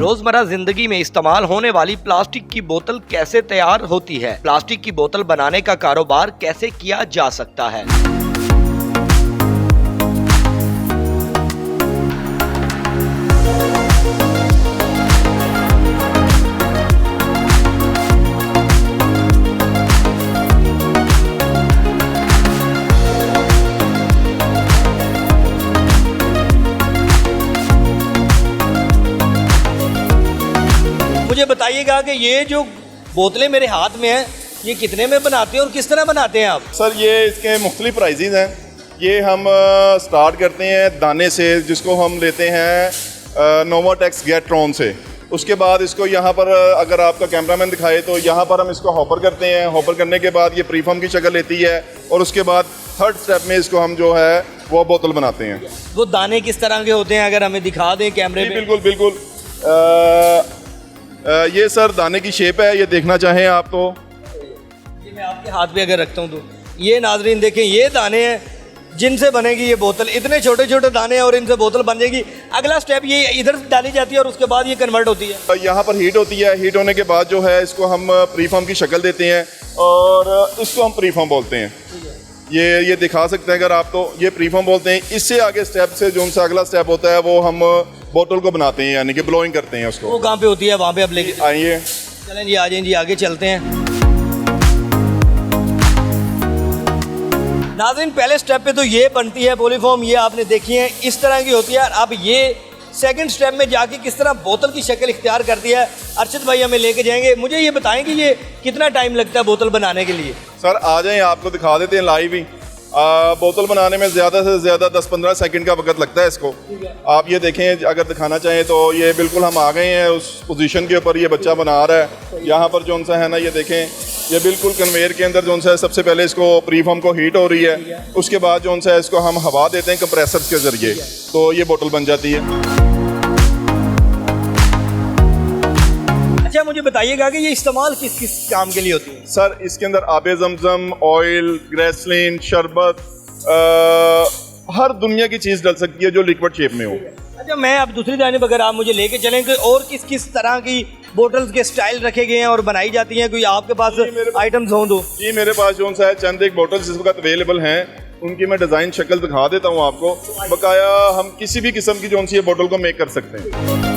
रोजमर्रा जिंदगी में इस्तेमाल होने वाली प्लास्टिक की बोतल कैसे तैयार होती है, प्लास्टिक की बोतल बनाने का कारोबार कैसे किया जा सकता है। मुझे बताइएगा कि ये जो बोतलें मेरे हाथ में हैं ये कितने में बनाते हैं और किस तरह बनाते हैं आप? सर ये इसके मुख्तलिफ प्राइजेज़ हैं। ये हम स्टार्ट करते हैं दाने से, जिसको हम लेते हैं नोवाटेक्स गैट्रॉन से। उसके बाद इसको यहाँ पर अगर आपका कैमरामैन दिखाए तो यहाँ पर हम इसको हॉपर करते हैं। हॉपर करने के बाद ये प्रीफॉर्म की शक्ल लेती है और उसके बाद थर्ड स्टेप में इसको हम जो है वो बोतल बनाते हैं। वो दाने किस तरह के होते हैं, अगर हमें दिखा दें कैमरे में? बिल्कुल बिल्कुल। ये सर दाने की शेप है, ये देखना चाहें आप तो ये मैं आपके हाथ पे अगर रखता हूँ तो ये नाजरीन देखें, ये दाने हैं जिनसे बनेगी ये बोतल। इतने छोटे छोटे दाने हैं और इनसे बोतल बन जाएगी। अगला स्टेप ये इधर डाली जाती है और उसके बाद ये कन्वर्ट होती है। यहाँ पर हीट होती है। हीट होने के बाद जो है इसको हम प्रीफॉर्म की शक्ल देते हैं और इसको हम प्रीफॉर्म बोलते हैं। ये दिखा सकते हैं अगर आप तो ये प्रीफॉर्म बोलते हैं। इससे आगे स्टेप से जो उनसे अगला स्टेप होता है वो हम बोतल को बनाते हैं, यानी कि ब्लोइंग करते हैं उसको। वो कहाँ पे होती है? वहाँ पे आप लेके आइए, चलें जी, आ जाएं जी, आगे चलते हैं। नाज़रीन पहले स्टेप पे तो ये बनती है पॉलीफॉर्म, ये आपने देखी है इस तरह की होती है। अब ये सेकंड स्टेप में जाके किस तरह बोतल की शक्ल इख्तियार करती है, अरशद भाई हमें लेके जाएंगे। मुझे ये बताएं कि ये कितना टाइम लगता है बोतल बनाने के लिए? सर आ जाएं, आपको दिखा देते हैं लाइव ही। बोतल बनाने में ज़्यादा से ज़्यादा 10-15 सेकंड का वक्त लगता है इसको। आप ये देखें, अगर दिखाना चाहें तो ये बिल्कुल हम आ गए हैं उस पोजीशन के ऊपर। ये बच्चा बना रहा है यहाँ पर जो सा है ना, ये देखें, ये बिल्कुल कन्वेयर के अंदर जो सा है सबसे पहले इसको प्रीफॉर्म को हीट हो रही है। उसके बाद जो सा है इसको हम हवा देते हैं कंप्रेसर के ज़रिए, तो ये बोतल बन जाती है। अच्छा मुझे बताइएगा कि ये इस्तेमाल किस किस काम के लिए होती है? सर इसके अंदर आबे ज़मज़म, ऑयल, ग्रेसलिन, शरबत, हर दुनिया की चीज़ डल सकती है जो लिक्विड शेप में हो। अच्छा मैं अब दूसरी जानिब अगर आप मुझे लेके चलें कि और किस किस तरह की बोतल्स के स्टाइल रखे गए हैं और बनाई जाती हैं, कोई आपके पास आइटम्स हों तो? जी मेरे पास जो सा है चंद एक बोटल्स इस वक्त अवेलेबल हैं, उनकी मैं डिज़ाइन शक्ल दिखा देता हूँ आपको। बकाया हम किसी भी किस्म की जो सी बोतल को मेक कर सकते हैं।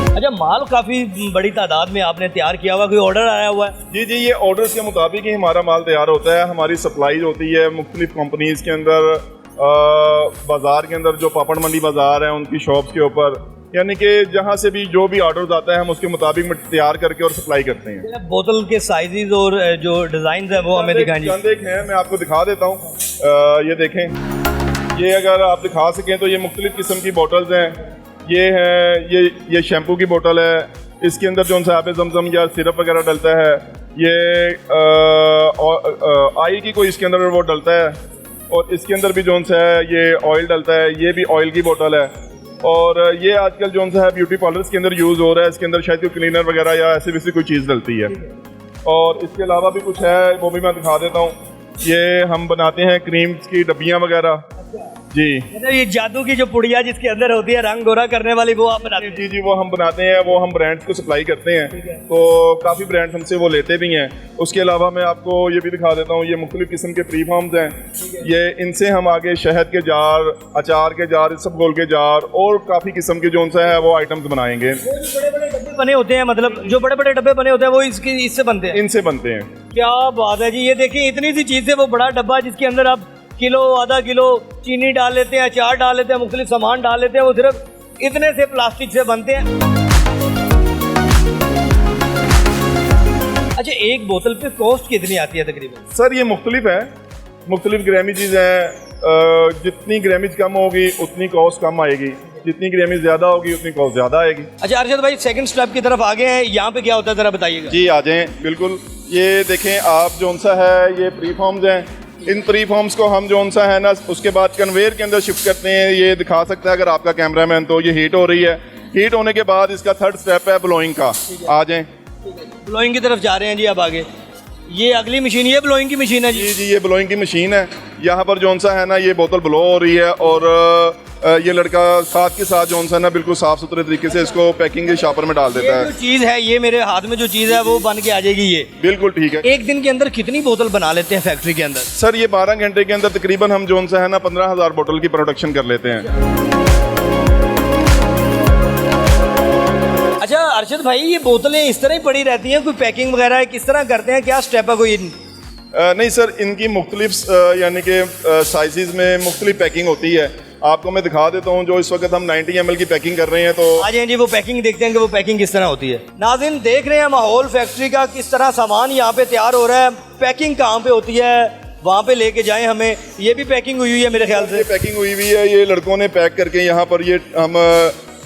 अच्छा माल काफ़ी बड़ी तादाद में आपने तैयार किया हुआ, कोई ऑर्डर आया हुआ है? जी जी, ये ऑर्डर्स के मुताबिक ही हमारा माल तैयार होता है। हमारी सप्लाई होती है मुख्तलिफ कंपनीज़ के अंदर, बाज़ार के अंदर जो पापड़ मंडी बाज़ार है उनकी शॉप्स के ऊपर, यानी कि जहाँ से भी जो भी ऑर्डर्स आता है हम उसके मुताबिक तैयार करके और सप्लाई करते हैं। बोतल के साइजेस और जो डिज़ाइन है वो हमें दिखाएं। चंद एक हैं, मैं आपको दिखा देता हूँ। ये देखें, ये अगर आप दिखा सकें तो ये मुख्तलिफ किस्म की बोटल्स हैं। ये है ये शैम्पू की बोतल है, इसके अंदर जो सा आबे ज़मज़म या सिरप वगैरह डलता है। ये आई की कोई इसके अंदर वो डलता है और इसके अंदर भी जो सा है ये ऑयल डलता है, ये भी ऑयल की बोतल है। और ये आजकल जो सा है ब्यूटी पार्लर्स के अंदर यूज़ हो रहा है, इसके अंदर शायद कोई क्लीनर वगैरह या ऐसी वैसी कोई चीज़ डलती है। और इसके अलावा भी कुछ है, वो भी मैं दिखा देता हूँ। ये हम बनाते हैं क्रीम्स की डब्बियाँ वगैरह। जी ये जादू की जो पुड़िया जिसके अंदर होती है रंग गोरा करने वाली, वो आप बनाते हैं? जी जी, वो हम बनाते हैं, वो हम ब्रांड्स को सप्लाई करते हैं। तो काफ़ी ब्रांड्स हमसे वो लेते भी हैं। उसके अलावा मैं आपको ये भी दिखा देता हूँ, ये मुख्तलिफ किस्म के प्रीफॉर्म्स हैं। ये इनसे हम आगे शहद के जार, अचार के जार, इसबगोल के जार और काफ़ी किस्म के जो सा है वो आइटम्स बनाएंगे। बड़े बड़े डब्बे बने होते हैं, मतलब जो बड़े बड़े डब्बे बने होते हैं वो इससे बनते हैं? इनसे बनते हैं। क्या बात है जी। ये देखिए इतनी सी चीज़ है, वो बड़ा डब्बा जिसके अंदर आप किलो आधा किलो चीनी डाल लेते हैं, अचार डाल लेते हैं, मुख्तलिफ सामान डाल लेते हैं, वो सिर्फ इतने से प्लास्टिक से बनते हैं। अच्छा एक बोतल पे कॉस्ट कितनी आती है तकरीबन? सर ये मुख्तलिफ है, मुख्तलिफ ग्रामेजेस हैं। जितनी ग्रामेज कम होगी उतनी कॉस्ट कम आएगी, जितनी ग्रामेज ज़्यादा होगी उतनी कॉस्ट ज़्यादा आएगी। अच्छा अरशद भाई सेकंड स्टेप की तरफ आगे हैं, यहाँ पे क्या होता है ज़रा बताइएगा। जी आ जाएँ, बिल्कुल। ये देखें आप जो सा है ये प्रीफॉर्म्स हैं। इन प्रीफॉर्म्स को हम जो सा है ना उसके बाद कन्वेयर के अंदर शिफ्ट करते हैं। ये दिखा सकता है अगर आपका कैमरामैन, तो ये हीट हो रही है। हीट होने के बाद इसका थर्ड स्टेप है ब्लोइंग का। आ जाएं, ब्लोइंग की तरफ जा रहे हैं जी। अब आगे ये अगली मशीन, ये ब्लोइंग की मशीन है जी? जी जी, ये ब्लोइंग की मशीन है। यहाँ पर जो सा है ना ये बोतल ब्लो हो रही है और ये लड़का साथ के साथ जो है ना बिल्कुल साफ़ सुथरे तरीके से इसको पैकिंग के शॉपर में डाल देता ये है। जो चीज़ है, ये मेरे हाथ में जो चीज़ है वो बन के आ जाएगी ये। बिल्कुल ठीक है। एक दिन के अंदर कितनी बोतल बना लेते हैं फैक्ट्री के अंदर? सर ये 12 घंटे के अंदर तकरीबन हम जो है ना 15,000 बोतल की प्रोडक्शन कर लेते हैं। अच्छा अरशद भाई, ये बोतलें इस तरह ही पड़ी रहती हैं, कोई पैकिंग वगैरह है, किस तरह करते हैं, क्या स्टेप है कोई? नहीं सर, इनकी मुख्तलिफ यानी कि साइज़ में मुख्तलिफ पैकिंग होती है। आपको मैं दिखा देता हूँ। जो इस वक्त हम 90 ml की पैकिंग कर रहे हैं, तो आ जाए जी वो पैकिंग देखते हैं कि वो पैकिंग किस तरह होती है। नाज़रीन देख रहे हैं माहौल फैक्ट्री का, किस तरह सामान यहाँ पे तैयार हो रहा है। पैकिंग कहाँ पे होती है, वहाँ पे लेके जाएं हमें। ये भी पैकिंग हुई है मेरे ख्याल से। ये पैकिंग हुई हुई है, ये लड़कों ने पैक करके यहाँ पर ये हम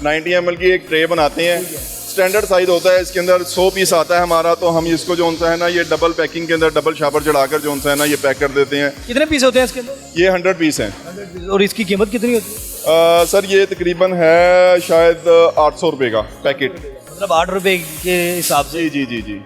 90 ml की एक ट्रे बनाते हैं। स्टैंडर्ड साइज होता है, इसके अंदर 100 पीस आता है हमारा। तो हम इसको जो है ना ये डबल पैकिंग के अंदर डबल शापर चढ़ाकर जो है ना ये पैक कर देते हैं। कितने पीस होते हैं इसके अंदर? ये 100 पीस हैं। 100 पीस। और इसकी कीमत कितनी होती है? सर ये तकरीबन है शायद 800 रुपये का पैकेट। मतलब 8 रुपए के हिसाब से। जी जी जी जी।